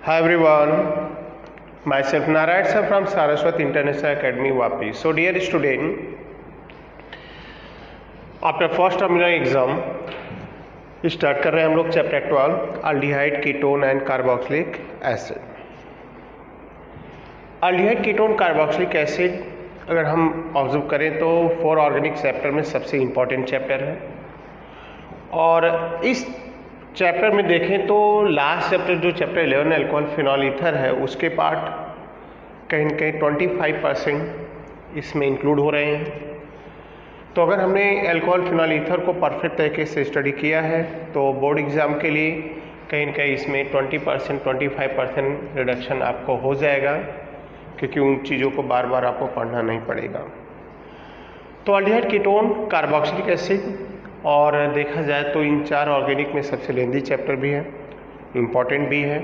Hi everyone, myself Narayan sir from Saraswat International Academy Vapi. So dear student, after first terminal exam start कर रहे हैं हम लोग chapter 12 aldehyde ketone and carboxylic acid. Aldehyde ketone carboxylic acid अगर हम observe करें तो 4 organic chapter में सबसे इम्पॉर्टेंट चैप्टर है। और इस चैप्टर में देखें तो लास्ट चैप्टर जो चैप्टर 11 अल्कोहल फिनॉल ईथर है उसके पार्ट कहीं न कहीं 25% इसमें इंक्लूड हो रहे हैं। तो अगर हमने अल्कोहल फिनॉल ईथर को परफेक्ट तरीके से स्टडी किया है तो बोर्ड एग्ज़ाम के लिए कहीं न कहीं इसमें 20% 25% रिडक्शन आपको हो जाएगा, क्योंकि उन चीज़ों को बार बार आपको पढ़ना नहीं पड़ेगा। तो अल्डिहाइड कीटोन कार्बोक्सिलिक एसिड, और देखा जाए तो इन 4 ऑर्गेनिक में सबसे लेंदी चैप्टर भी है, इम्पॉर्टेंट भी है।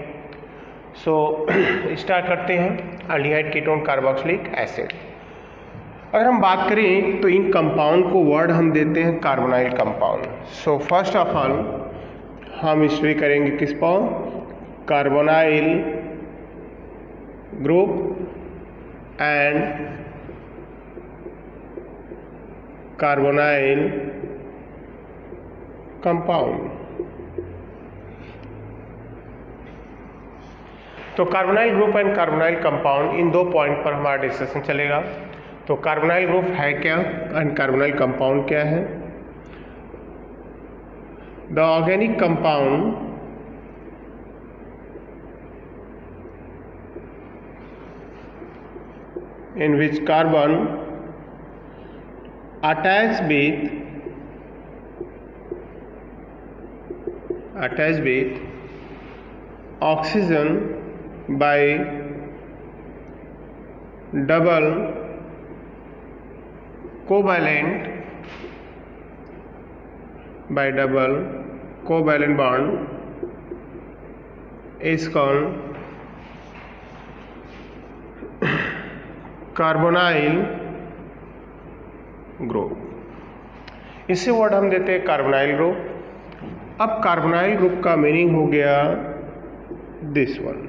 सो स्टार्ट करते हैं अल्डिहाइड कीटोन कार्बोक्सिलिक एसिड। अगर हम बात करें तो इन कंपाउंड को वर्ड हम देते हैं carbonyl compound. So first of all हम स्टडी करेंगे किस पर, carbonyl group and carbonyl compound. तो carbonyl group and carbonyl compound, इन 2 पॉइंट पर हमारा डिस्कशन चलेगा। तो कार्बोनाइल ग्रुप है क्या एंड कार्बोनाइल कंपाउंड क्या है। The organic compound in which carbon attached with oxygen by double covalent bond is called carbonyl group. इसी वर्ड हम देते हैं कार्बोनाइल ग्रुप। अब कार्बोनाइल ग्रुप का मीनिंग हो गया दिस वन,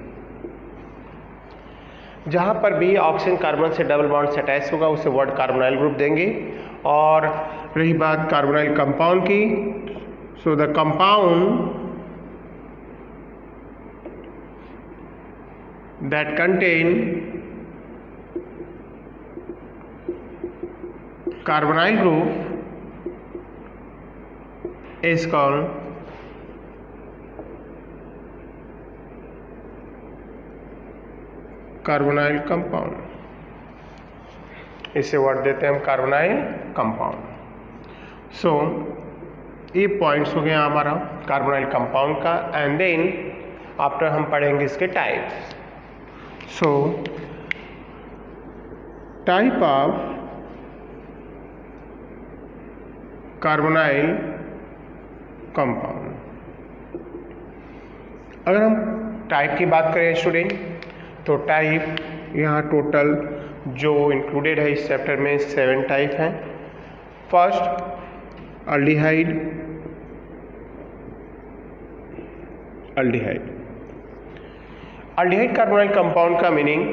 जहां पर भी ऑक्सीजन कार्बन से डबल बॉन्ड से अटैच होगा उसे वर्ड कार्बोनाइल ग्रुप देंगे। और रही बात कार्बोनाइल कंपाउंड की, so the compound that contain carbonyl group is called carbonyl compound. इसे वर्ड देते हैं हम कार्बोनाइल कंपाउंड। सो ये पॉइंट्स हो गया हमारा कार्बोनाइल कंपाउंड का। एंड देन आफ्टर हम पढ़ेंगे इसके types. So type of carbonyl compound. अगर हम टाइप की बात करें स्टूडेंट, तो टाइप यहाँ टोटल जो इंक्लूडेड है इस चैप्टर में 7 टाइप हैं। First aldehyde. Aldehyde carbonyl compound का meaning,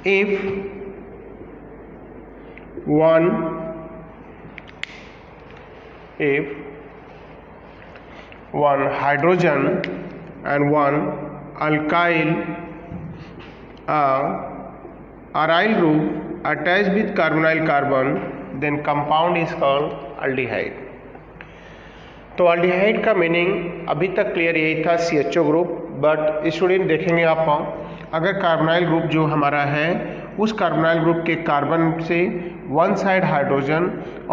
if one hydrogen and one alkyl aryl group attached with carbonyl carbon, then compound is called aldehyde। तो अल्डिहाइड का मीनिंग अभी तक क्लियर यही था, CHO ग्रुप। बट स्टूडेंट देखेंगे आप, अगर कार्बोनाइल ग्रुप जो हमारा है उस कार्बोनाइल ग्रुप के कार्बन से वन साइड हाइड्रोजन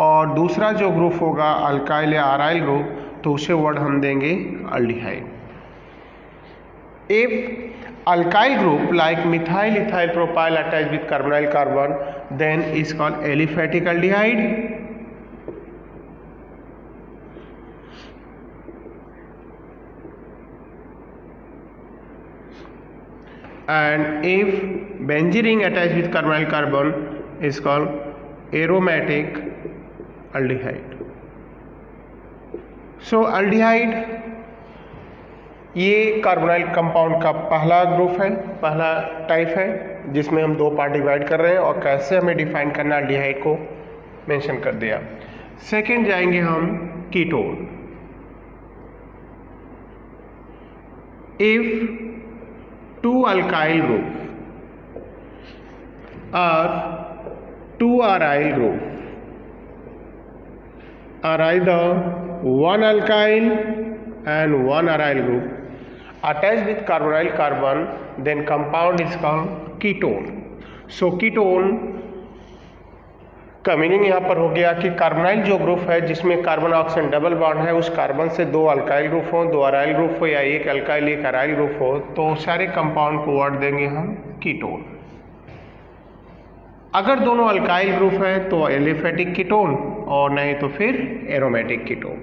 और दूसरा जो ग्रुप होगा अल्काइल या आराइल ग्रुप, तो उसे वर्ड हम देंगे aldehyde. If alkyl group like methyl ethyl propyl attach with carbonyl carbon, then is called aliphatic aldehyde. And if benzene ring attached with carbonyl carbon is called aromatic aldehyde. So aldehyde ये carbonyl compound का पहला group है, पहला type है, जिसमें हम 2 part divide कर रहे हैं और कैसे हमें डिफाइन करना एल्डिहाइड को मेंशन कर दिया। सेकेंड जाएंगे हम ketone. If 2 alkyl group or 2 aryl group are either 1 alkyl and 1 aryl group attached with carbonyl carbon, then compound is called ketone. So ketone का मीनिंग यहाँ पर हो गया कि कार्बोनाइल जो ग्रुप है जिसमें कार्बन ऑक्सीजन डबल बॉन्ड है, उस कार्बन से 2 अल्काइल ग्रुप हो, 2 अराइल ग्रुप हो या 1 अल्काइल 1 अराइल ग्रुप हो, तो सारे कंपाउंड को वर्ड देंगे हम कीटोन। अगर दोनों अल्काइल ग्रुप है तो एलिफेटिक कीटोन और नहीं तो फिर aromatic ketone.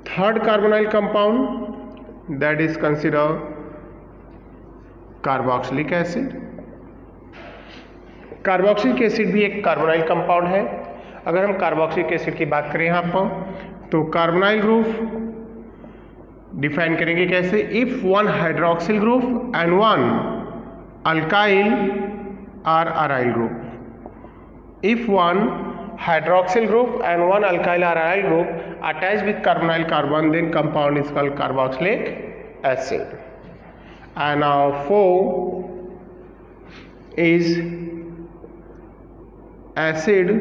Third carbonyl compound that is consider carboxylic acid. Carboxylic acid भी एक कार्बोनाइल कंपाउंड है। अगर हम कार्बोक्सिलिक एसिड की बात करें यहाँ पर तो कार्बोनाइल ग्रुप डिफाइन करेंगे कैसे, if 1 hydroxyl group and 1 alkyl or aryl group. If 1 hydroxyl group and 1 alkyl or aryl group attached with carbonyl carbon, then compound is called carboxylic acid. And now 4 is acid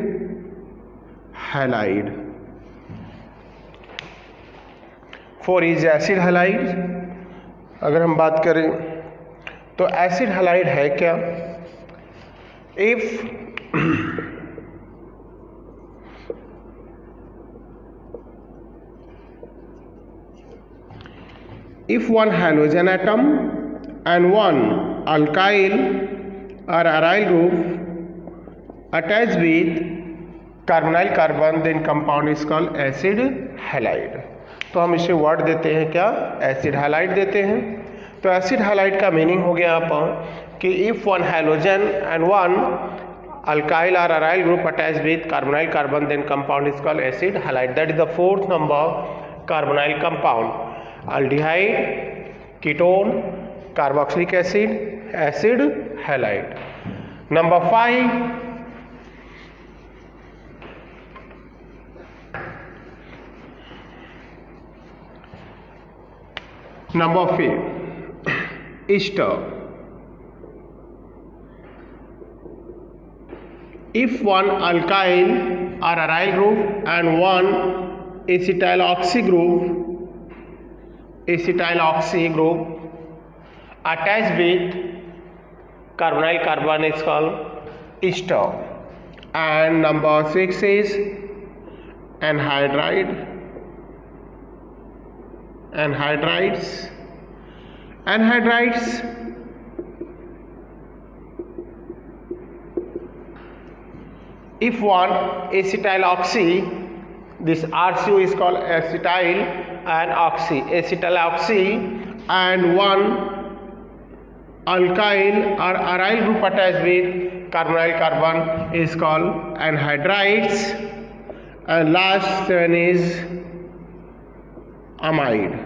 halide. 4 is acid halide. अगर हम बात करें तो acid halide है क्या, if if 1 halogen atom and 1 alkyl or aryl group attached with carbonyl carbon, then compound is called acid halide. तो हम इसे वर्ड देते हैं क्या, एसिड हैलाइड देते हैं। तो एसिड हैलाइड का मीनिंग हो गया यहाँ पर कि if 1 halogen and 1 alkyl or aryl group attached with carbonyl carbon, then compound is called acid halide. That is the 4th number carbonyl compound. Aldehyde, ketone, carboxylic acid, acid halide. Number 5, ester. If 1 alkyl or aryl group and 1 acetyloxy group attached with carbonyl carbon is called ester. And number 6 is anhydride. Anhydrides. If 1 acetyloxy, this RCO is called acetyl and oxy, acetyloxy, and 1 alkyl or aryl group attached with carbonyl carbon is called anhydrides. And last 7 is amide.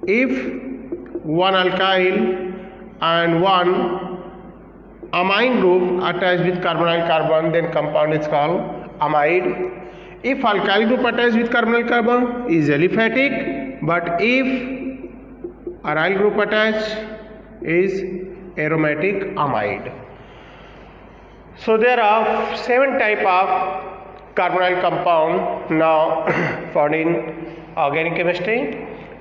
If 1 alkyl and 1 amine group attached with carbonyl carbon, then compound is called amide. If alkyl group attached with carbonyl carbon is aliphatic, but if aryl group attached is aromatic amide. So there are 7 type of carbonyl compound now found in organic chemistry: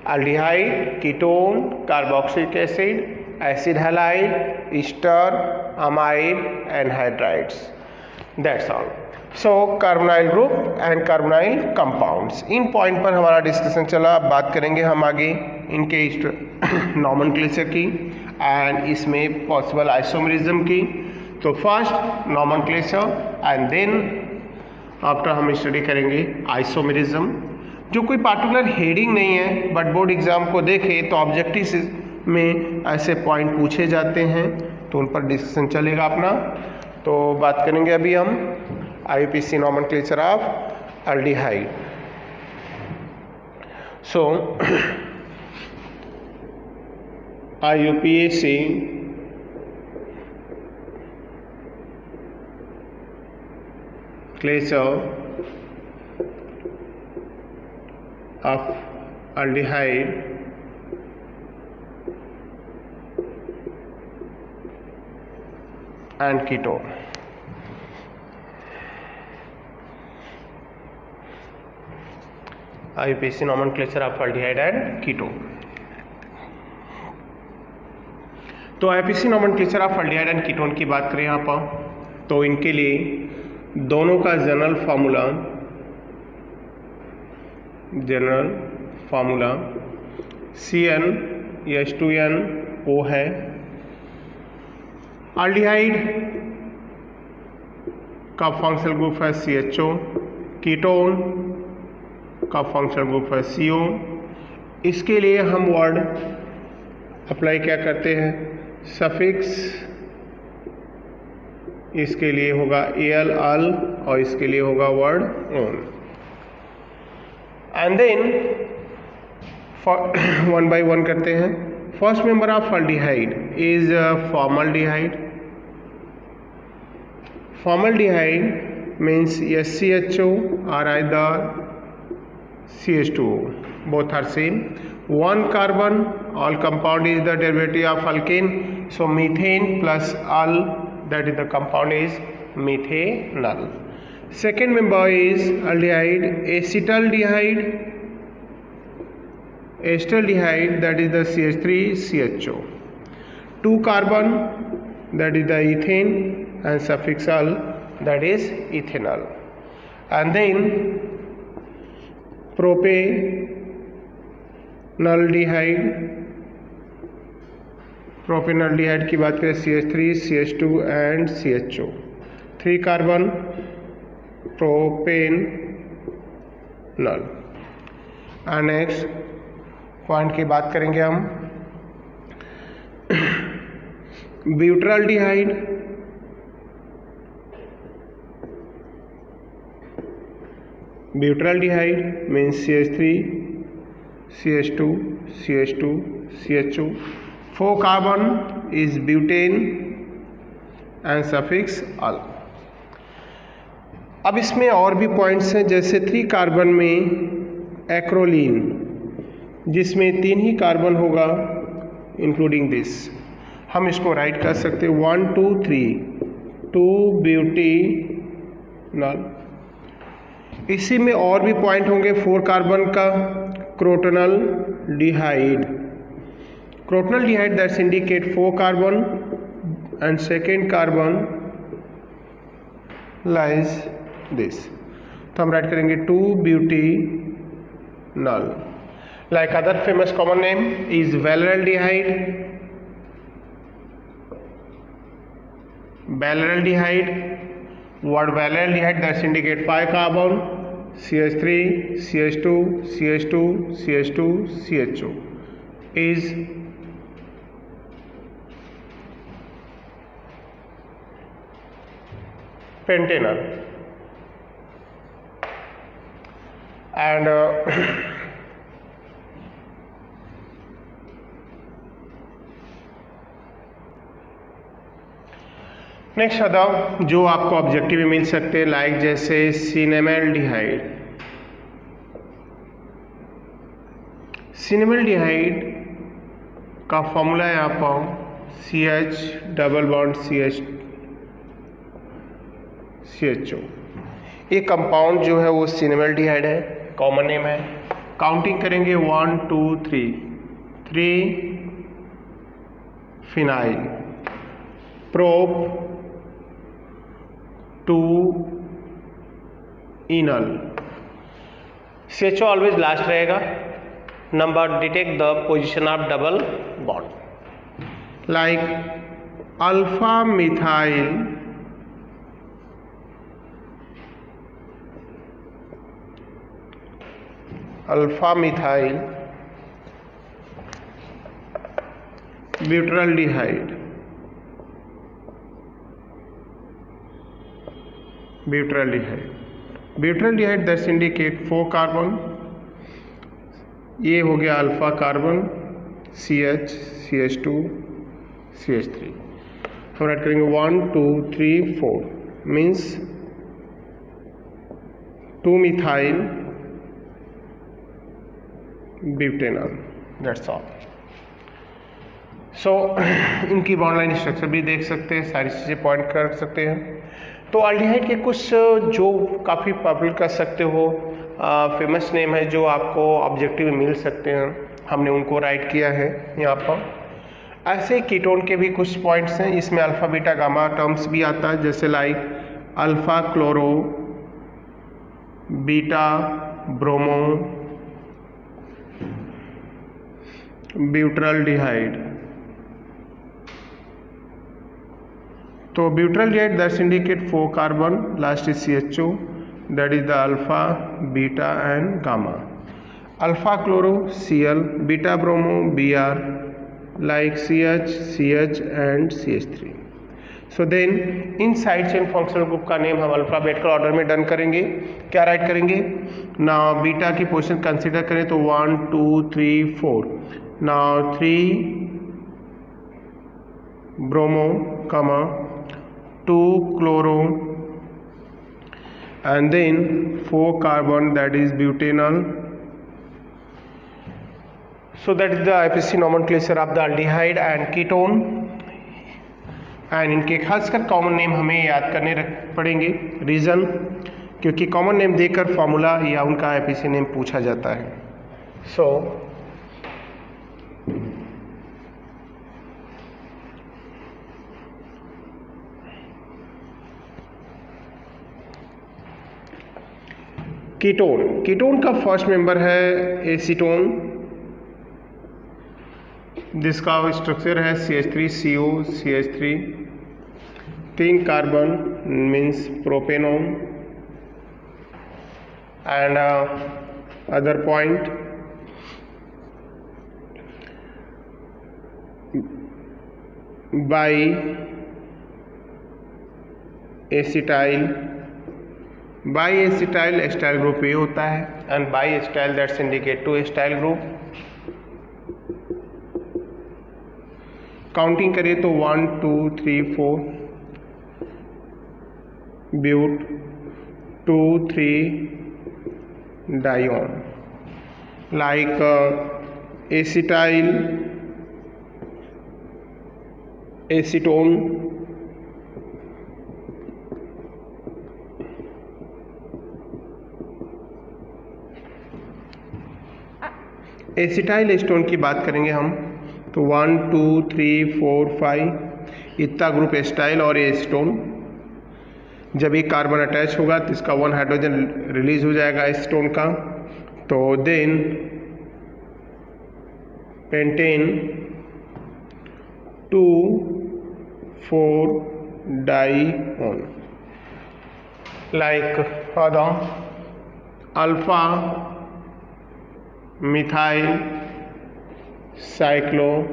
aldehyde, ketone, carboxylic acid, acid halide, ester, amide, anhydrides. That's all. So carbonyl group and carbonyl compounds, in point पर हमारा discussion चला। अब बात करेंगे हम आगे इनके nomenclature की एंड इसमें पॉसिबल आइसोमरिज्म की। तो first nomenclature and then after हम स्टडी करेंगे आइसोमरिज्म, जो कोई पार्टिकुलर हेडिंग नहीं है, बट बोर्ड एग्जाम को देखे तो ऑब्जेक्टिव में ऐसे पॉइंट पूछे जाते हैं तो उन पर डिस्कशन चलेगा अपना। तो बात करेंगे अभी हम IUPAC nomenclature of aldehyde. So IUPAC classes of aldehyde and ketone. IUPAC nomenclature of aldehyde and ketone. तो IUPAC nomenclature of aldehyde and ketone की बात करें यहाँ पर, तो इनके लिए दोनों का जनरल फार्मूला CnH2nO है। एल्डिहाइड का फंक्शनल ग्रुप है CHO, कीटोन का फंक्शनल ग्रुप है CO। इसके लिए हम वर्ड अप्लाई क्या करते हैं, सफिक्स, इसके लिए होगा AL अल और इसके लिए होगा word one. And then one by one करते हैं। First member of aldehyde is formaldehyde. Formaldehyde means SCHO or either CH2O, both are same. One carbon, all compound is the derivative of alkane, so methane plus al, that is the compound is methanol. Second member is aldehyde, acetaldehyde, that is the CH3CHO. Two carbon, that is the ethane, and suffix al, that is ethanol. And then propanaldehyde की बात करें, CH3, CH2 and CHO, 3 carbon propanal. And next point की बात करेंगे हम ब्यूटरल्डिहाइड। ब्यूटरल्डिहाइड means CH3, CH2, CH2, CHO. 4 carbon is butane and suffix al. अब इसमें और भी पॉइंट्स हैं, जैसे 3 कार्बन में एक्रोलीन, जिसमें 3 ही कार्बन होगा इंक्लूडिंग दिस। हम इसको राइट कर सकते हैं 1 2 3, 2 ब्यूटेनॉल। इसी में और भी पॉइंट होंगे 4 कार्बन का crotonaldehyde. Crotonaldehyde that's indicate 4 carbon and second carbon lies this, तो हम राइट करेंगे 2 butanol. Like other famous common name is valeraldehyde. Valeraldehyde, word valeryaldehyde that's indicate 5 carbon, CH3, CH2, CH2, CH2, CHO is pentanol. And next बताओ जो आपको objective में मिल सकते हैं, like जैसे सिनेमल्डिहाइड। सिनेमल्डिहाइड का फॉर्मूला है यहाँ पर CH डबल बॉन्ड CHO। ये कंपाउंड जो है वो सिनेमल्डिहाइड है, कॉमन नेम है। काउंटिंग करेंगे 1 2 3, 3 phenyl, prop 2 enal. CHO always last रहेगा। Number detect the position of double bond, like alpha methyl, butyraldehyde, butyraldehyde that's indicate 4 carbon, ये हो गया alpha carbon CH CH2 CH3। हम राइट करेंगे 1 2 3 4 means 2 methyl butanol, that's all. So इनकी bond line structure भी देख सकते हैं, सारी चीज़ें पॉइंट कर सकते हैं। तो अल्डिहाइड के कुछ जो काफ़ी पॉपुलर कर सकते हो फेमस नेम है जो आपको ऑब्जेक्टिव में मिल सकते हैं, हमने उनको राइट किया है यहाँ पर। ऐसे कीटोन के भी कुछ पॉइंट्स हैं, इसमें अल्फा बीटा गामा टर्म्स भी आता है, जैसे like alpha chloro, beta bromo, butyraldehyde. तो butyraldehyde that's indicate 4 carbon, last is CHO, that is the alpha, beta and gamma. Alpha chloro Cl, beta bromo Br, like CH, CH and CH3. So then in side chain functional group का name हम alphabetical order में done करेंगे। क्या right करेंगे ना, beta की position consider करें तो 1 2 3 4, नाउ 3 ब्रोमो कमा 2 chloro and then 4 carbon, that is butanol. So that is the IPC nomenclature of the aldehyde and ketone, and इनके खासकर कॉमन नेम हमें याद करने पड़ेंगे। रीज़न क्योंकि कॉमन नेम देकर फॉर्मूला या उनका IPC नेम पूछा जाता है। सो कीटोन, कीटोन का फर्स्ट मेंबर है एसीटोन, जिसका स्ट्रक्चर है CH3CO CH3, 3 carbon means propanone, and other point bi acetyl, bi acetyl acetyl group ये होता है, and bi acetyl that's indicate 2 acetyl group. Counting करिए तो 1 2 3 4 but, 2 3 dione, like acetyl acetone, acetyl acetone की बात करेंगे हम तो 1 2 3 4 5 इतना ग्रुप एस्टाइल और एस्टोन। जब एक कार्बन अटैच होगा तो इसका 1 हाइड्रोजन रिलीज हो जाएगा एस्टोन का, तो then pentane 2 4 dione, like alpha methyl cyclohexanone,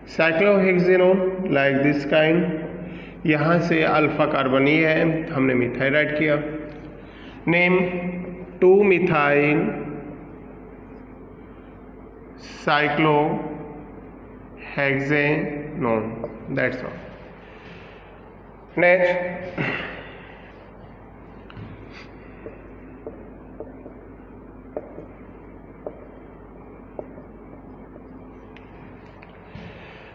cyclohexanone like this kind. यहाँ से अल्फा कार्बन ये है, हमने मिथाइल राइट किया। Name 2 methyl cyclohexanone, that's all. Next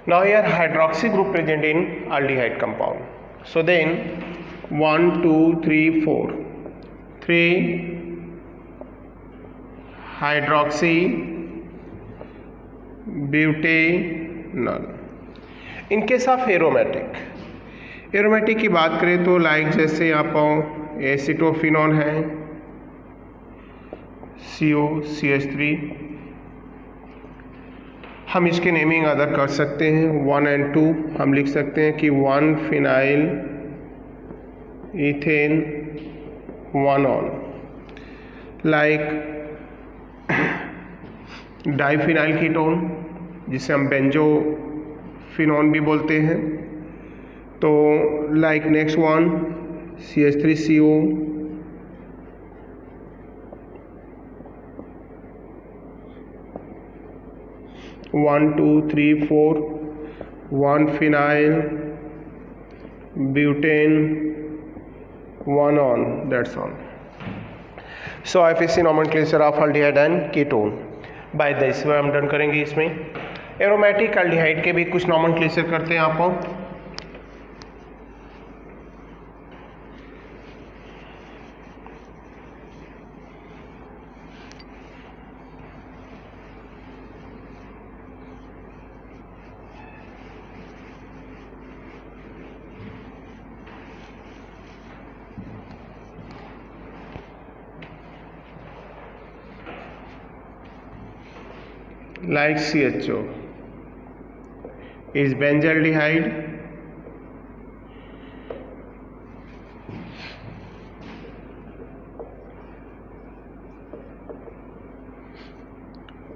now here hydroxy group present in aldehyde compound, so then 1 2 3 4 3 hydroxy butanol। In case of aromatic, aromatic की बात करें तो लाइक जैसे यहाँ पर एसिटोफिनॉल है CO CH3, हम इसके नेमिंग अदर कर सकते हैं। 1 और 2 हम लिख सकते हैं कि 1 phenyl ethane 1 on, like diphenyl ketone जिसे हम बेंजोफिनॉन भी बोलते हैं। तो like next 1 CH3CO 1 2 3 4 1 phenyl butane 1 on, that's all. So IFAC nomenclature of aldehyde and ketone by this way हम डन करेंगे। इसमें एरोमेटिक अल्डिहाइड के भी कुछ नोमेनक्लेचर करते हैं आपको। Like CHO is benzaldehyde,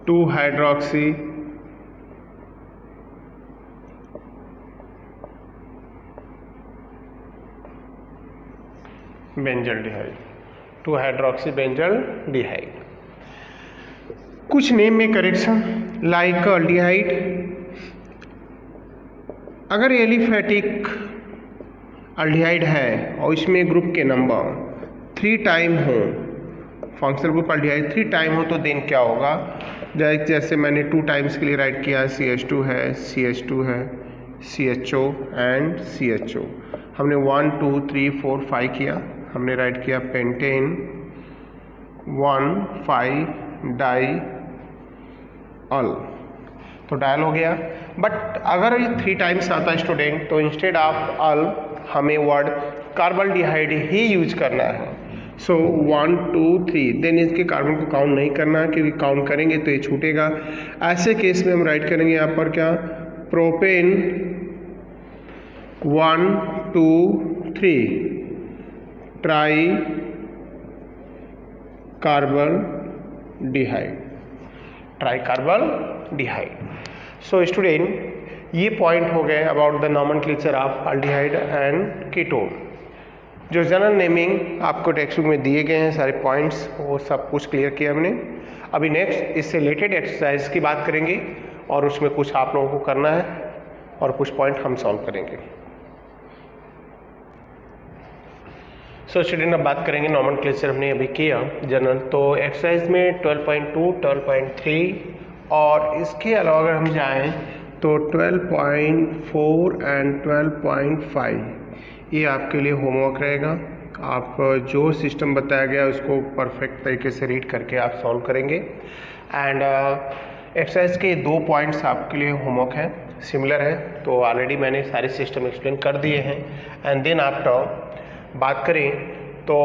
two hydroxy benzaldehyde, 2 hydroxy benzaldehyde। कुछ नेम में करेक्शन, लाइक अल्डिहाइड अगर एलिफेटिक अल्डिहाइड है और इसमें ग्रुप के नंबर 3 टाइम हो, फंक्शनल ग्रुप अल्डिहाइड 3 टाइम हो, तो देन क्या होगा, जैसे मैंने 2 टाइम्स के लिए राइट किया, CH2 है, CH2 है, CHO एंड CHO। हमने 1 2 3 4 5 किया, हमने राइट किया पेंटेन 1 5 डाई ऑल, तो डायल हो गया। बट अगर ये 3 टाइम्स आता है स्टूडेंट, तो इंस्टेड ऑफ ऑल हमें वर्ड कार्बल्डिहाइड ही यूज करना है। सो 1 2 3 देन इसके कार्बन को काउंट नहीं करना है, क्योंकि काउंट करेंगे तो ये छूटेगा। ऐसे केस में हम राइट करेंगे यहाँ पर क्या, प्रोपेन 1 2 3 ट्राई कार्बल्डिहाइड, ट्राइकार्बल्डिहाइड। सो स्टूडेंट ये पॉइंट हो गए about the nomenclature of aldehyde and ketone. जो जनरल नेमिंग आपको टेक्स्ट बुक में दिए गए हैं सारे पॉइंट्स, वो सब कुछ क्लियर किया हमने। अभी नेक्स्ट इससे रिलेटेड एक्सरसाइज की बात करेंगे और उसमें कुछ आप लोगों को करना है और कुछ पॉइंट हम सॉल्व करेंगे। सो स्टूडेंट अब बात करेंगे नोमेनक्लेचर हमने अभी किया जनरल, तो एक्सरसाइज में 12.2 12.3 और इसके अलावा अगर हम जाएं तो 12.4 एंड 12.5 ये आपके लिए होमवर्क रहेगा। आप जो सिस्टम बताया गया उसको परफेक्ट तरीके से रीड करके आप सॉल्व करेंगे। एंड एक्सरसाइज के 2 पॉइंट्स आपके लिए होमवर्क है, सिमिलर है, तो ऑलरेडी मैंने सारे सिस्टम एक्सप्लेन कर दिए हैं। एंड देन आफ्टर बात करें तो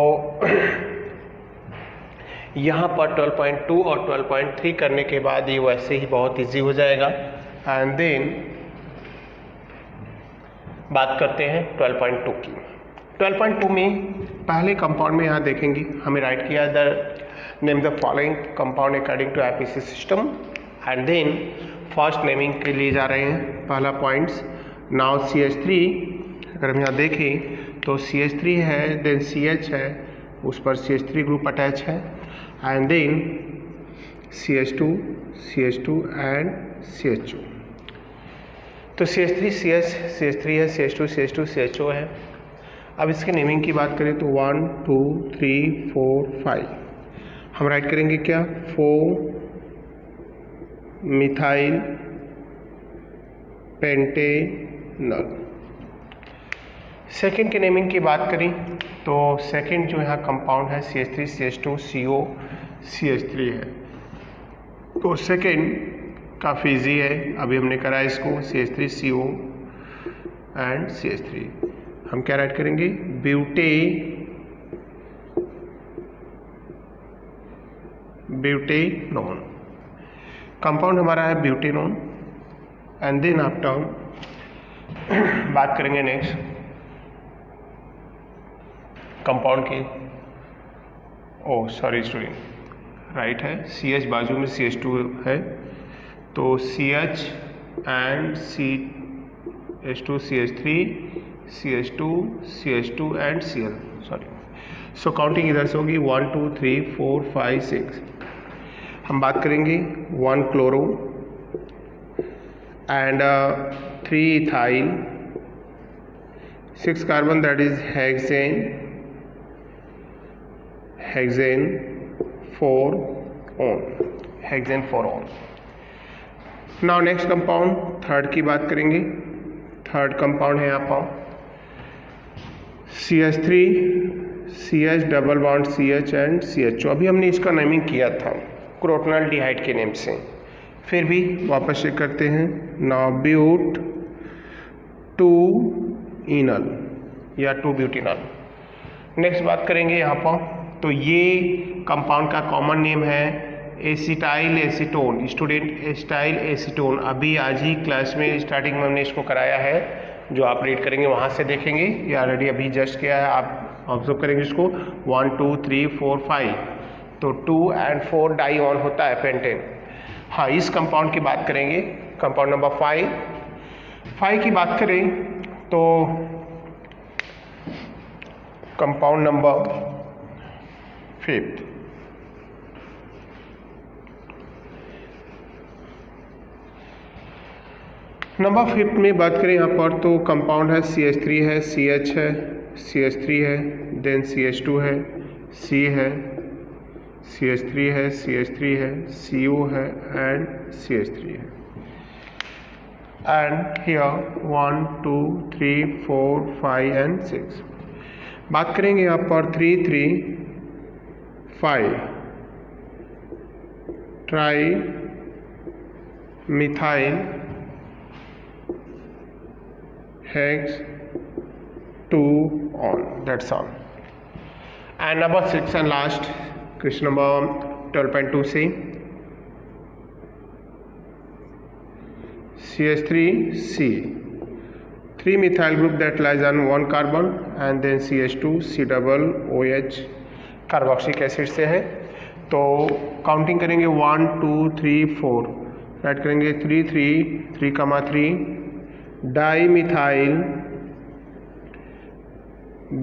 यहाँ पर 12.2 और 12.3 करने के बाद ये वैसे ही बहुत इजी हो जाएगा। एंड देन बात करते हैं 12.2 की। 12.2 में पहले कंपाउंड में यहाँ देखेंगे हमें राइट किया the name the following compound according to IPAC system. And then first naming के लिए जा रहे हैं, पहला पॉइंट्स नाउ CH3। अगर हम यहाँ देखें तो CH3 है, देन CH है, उस पर CH3 ग्रुप अटैच है, and then CH2 CH2 and CHO। तो CH3 CH3 है, CH2 CH2 CHO है। अब इसके नेमिंग की बात करें तो 1 2 3 4 5 हम राइट करेंगे क्या, 4 मिथाइल पेंटेनॉल। सेकेंड के नेमिंग की बात करें तो सेकेंड जो यहाँ कंपाउंड है CH3 CH2 CO CH3 है। तो सेकेंड काफ़ी ईजी है, अभी हमने करा इसको CH3 CO एंड CH3। हम क्या राइट करेंगे, ब्यूटेनॉन। कंपाउंड हमारा है ब्यूटेनॉन। एंड देन आफ्टर बात करेंगे नेक्स्ट कंपाउंड की। ओ सॉरी स्टूडेंट, राइट है, CH बाजू में CH2 है, तो CH and CH2 CH3 CH2 CH2 and Cl, sorry. So counting इधर से होगी 1 2 3 4 5 6। हम बात करेंगे 1 chloro and 3 ethyl, 6 carbon, that is hexane 4 on, hexane 4 on. Now next compound third की बात करेंगे. थर्ड कंपाउंड है यहाँ पर CH3 CH double bond CH and CH2. अभी हमने इसका नेमिंग किया था क्रोटोनल डिहाइड के नेम से, फिर भी वापस चेक करते हैं. नाउ ब्यूट 2 इनल या 2 ब्यूटिनल. नेक्स्ट बात करेंगे यहाँ पर, तो ये कंपाउंड का कॉमन नेम है acetyl acetone. Student acetyl acetone अभी आज ही क्लास में स्टार्टिंग में हमने इसको कराया है, जो आप रीड करेंगे वहाँ से देखेंगे. ये ऑलरेडी अभी जस्ट किया है, आप ऑब्जर्व करेंगे इसको. 1 2 3 4 5, तो 2 and 4 डाई ऑन होता है पेंटेन. हाँ, इस कंपाउंड की बात करेंगे, कंपाउंड नंबर 5 की बात करें तो कंपाउंड नंबर 5 में बात करें यहाँ पर, तो कंपाउंड है CH3 है, CH है, CH3 है, देन CH2 है, C है, CH3 है, CH3 है, CO है एंड CH3 है. And here 1 2 3 4 5 and 6. बात करेंगे यहाँ पर 3 3 5 tri methyl hex 2 on, that's all. And number 6 and last, question number 12.2c, CH3C, 3 methyl group that lies on 1 carbon and then CH2 C double OH carboxylic acid से है. तो counting करेंगे 1 2 3 4, right करेंगे 3 3 di methyl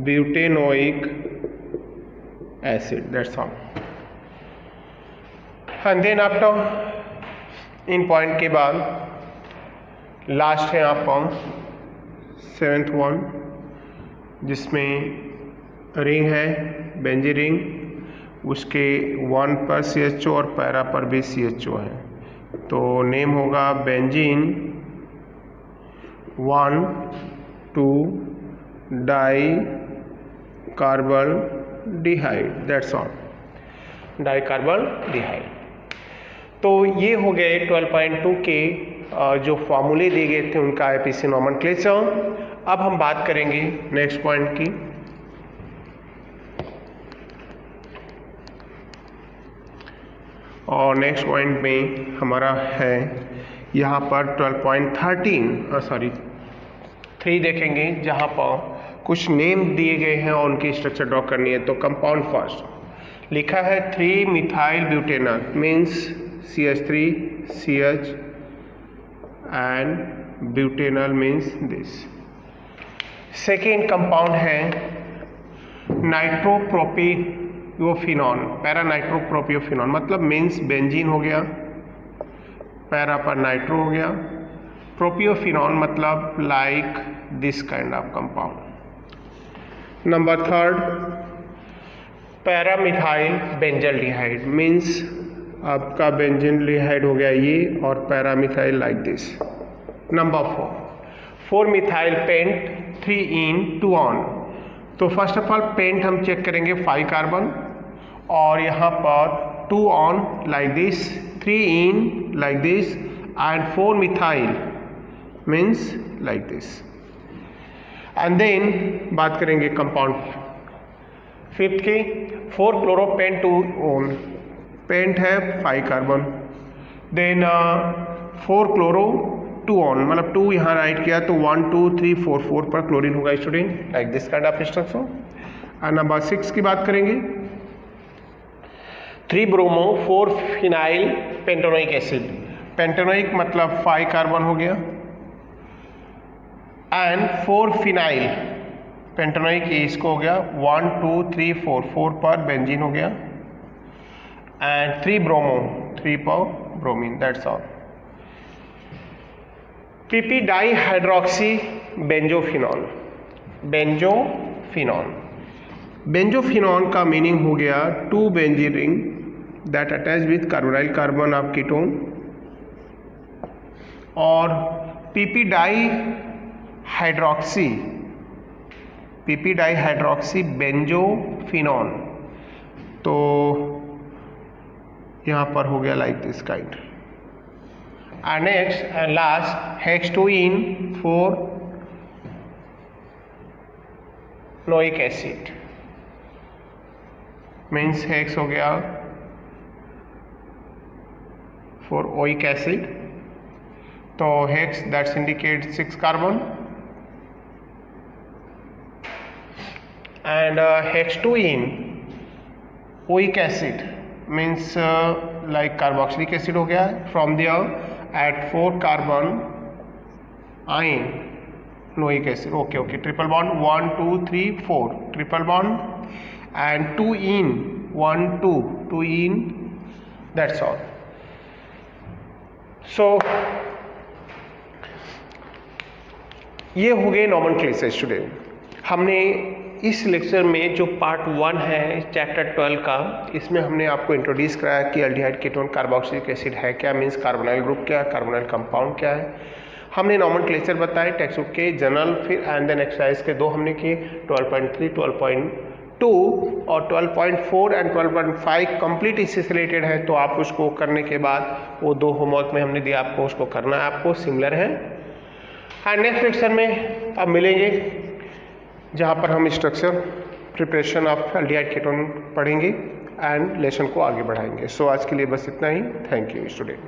butanoic acid, that's all. And then after in point के बाद last है आप 7th one, जिसमें रिंग है बेंजी रिंग, उसके 1 पर CHO और पैरा पर भी CHO है. तो नेम होगा benzene 1 2 di carbaldehyde, that's all, di carbaldehyde. तो ये हो गए 12.2 के जो फॉर्मूले दिए गए थे उनका IPC नॉमेनक्लेचर. अब हम बात करेंगे नेक्स्ट पॉइंट की. और नेक्स्ट पॉइंट में हमारा है यहाँ पर 3 देखेंगे, जहाँ पर कुछ नेम दिए गए हैं और उनकी स्ट्रक्चर ड्रॉ करनी है. तो कंपाउंड फर्स्ट लिखा है 3 methyl butanal, means CH3 CH and butanal means this. Second compound है नाइट्रोप्रोपियोफिनॉन, पैरा नाइट्रोप्रोपियोफिनॉन, मतलब मीन्स बेंजीन हो गया, पैरा पर नाइट्रो हो गया, प्रोपियोफिनॉन मतलब like this kind of compound. Number third paramethyl benzaldehyde, means आपका बेंजल्डिहाइड हो गया ये, और paramethyl like this. Number 4 methyl pent 3 en 2 one. तो फर्स्ट ऑफ ऑल पेंट हम चेक करेंगे 5 कार्बन, और यहाँ पर 2 one like this, 3 in like this and 4 methyl means like this. And then बात करेंगे कंपाउंड 5th की, 4 क्लोरोपेंट 2 on, पेंट है 5 कार्बन, देन 4 क्लोरो 2 on, मतलब 2 यहाँ राइट किया तो 1 2 3 4 पर क्लोरीन होगा student, like this kind of structure. And number 6 की बात करेंगे 3 bromo 4 phenyl pentanoic acid, pentanoic मतलब 5 कार्बन हो गया, एंड 4 फिनाइल पेंटेनोइक इसको हो गया 1 2 3 4 पर बेंजीन हो गया, एंड 3 ब्रोमो 3 पर bromine, that's all. PP dihydroxy benzophenol. Benzophenol का मीनिंग हो गया two benzene ring that attach with carbonyl carbon of ketone, और PP डाइहाइड्रोक्सी बेंजोफिनॉल, तो यहाँ पर हो गया like this kind. And next and last hex two en four noic acid, means hex हो गया फॉर ओइक एसिड, तो hex that's indicate 6 carbon, and hex-2-इन oic acid means like carboxylic acid हो गया है, from there at 4 carbon ion noic acid, okay, triple bond 1 2 3 4 triple bond and 2-इन 1 2 2-इन, that's all. So ये हो गए नॉमेनक्लेचर स्टूडेंट। हमने इस लेक्चर में जो पार्ट 1 है चैप्टर 12 का, इसमें हमने आपको इंट्रोड्यूस कराया कि एल्डिहाइड कीटोन कार्बोक्सिलिक एसिड है क्या, मीन्स कार्बोनाइल ग्रुप क्या है, कार्बोनाइल कंपाउंड क्या है। हमने नॉमेनक्लेचर बताए टेक्स्ट बुक के, जनरल, फिर एंड देन एक्सरसाइज के 2 हमने किए, 12.3 12.2 और 12.4 एंड 12.5 कंप्लीट इससे रिलेटेड है, तो आप उसको करने के बाद वो 2 होमवर्क में हमने दिया आपको, उसको करना है, आपको सिमिलर है। एंड नेक्स्ट लेक्चर में अब मिलेंगे जहाँ पर हम structure preparation of aldehyde ketone पढ़ेंगे एंड लेसन को आगे बढ़ाएंगे। सो आज के लिए बस इतना ही। Thank you student.